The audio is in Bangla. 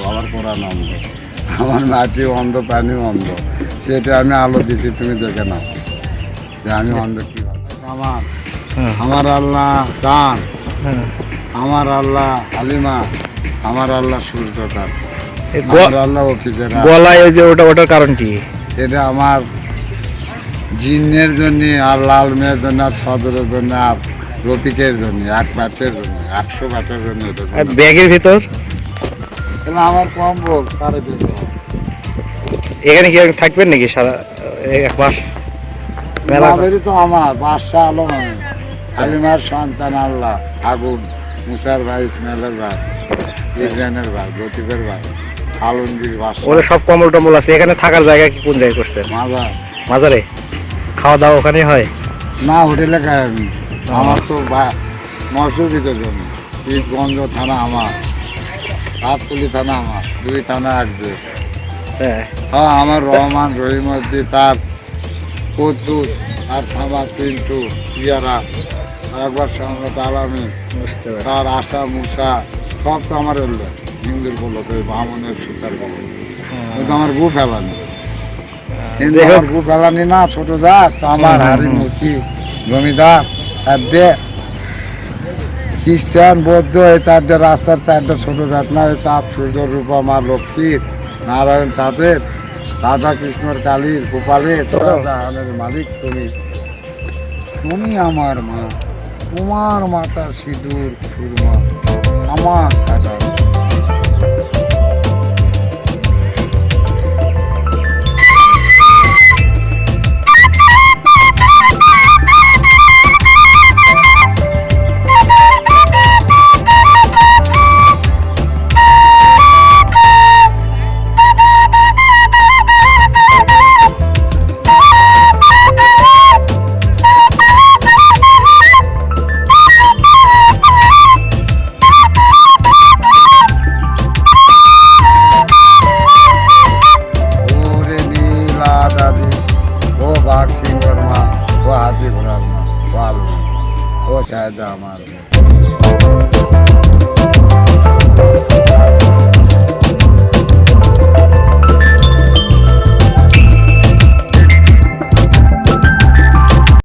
আবার কোরআন অন্ধ, আমার মাটি অন্ধ, প্রাণী অন্ধ, সেটা আমি আলো দিছি, তুমি দেখে নাও যে আমি অন্ধ কি আমার আমার আল্লাহ চান, আমার আল্লাহ হালিমা, আমার আল্লাহ সূর্যকার, আমার আল্লাহ অফিসের। গলায় ওই যে ওটার কারণ কি? এটা আমার জিনের জন্য, আর লাল মেয়ের জন্য, আর সদরের জন্য, আর রফিকের জন্য, এক ব্যাটের জন্য, 100 ব্যাটের জন্য। আর ব্যাগের ভিতর তাহলে আমার কম্বল কারে দিতে হবে? এখানে কি থাকবেন নাকি সারা এক মাস? মেলাবেরই তো আমার বাদশাহ আলম, আমি হালিমার সন্তান আল্লাহ, আগুন, মুসার ভাই, ইসমাইলের ভাই, ইব্রাহিমের ভাই, লতিফের ভাই, আলমগীর বাদশাহ। ওরা সব কম্বল টম্বল আছে। এখানে থাকার জায়গা কি কোন জায়গায় করছেন? মাজার। মাজারে? খাওয়া দাওয়া ওখানে হয়? না, হোটেলে খাই আমি। আমার তো মসজিদের জন্য পীরগঞ্জ থানা আমার, গাবতলী থানা আমার, 2 থানা আসবে। হ্যাঁ, হ্যাঁ, আমার রহমান রহিমদ্দি, তার কুদ্দুস, আর সাবাদ পিন্টু, ইয়ারা, আর একবার সম্রাট আলামী, বুঝতে পারি। তার আশা মুসা, সব তো আমার এলো হিন্দুর বলো, তো বামনের সুতার বলো, কিন্তু আমার গু ফেলানি। কিন্তু আমার গু ফেলানি না, ছোট জাত আমার হারি মুচি জমিদার, চারটে খ্রিস্টান বৌদ্ধ, এই 4টে রাস্তার 4টে ছোট জাত না, এই চাঁদ সূর্য রূপা মা লক্ষ্মীর, নারায়ণ চাঁদের, রাধা কৃষ্ণর কালীর গোপালের, জাহানের মালিক তুমি, তুমি আমার মা, তোমার মাতার সিঁদুর সুরমা আমার কাটা। ও শায়দা আমার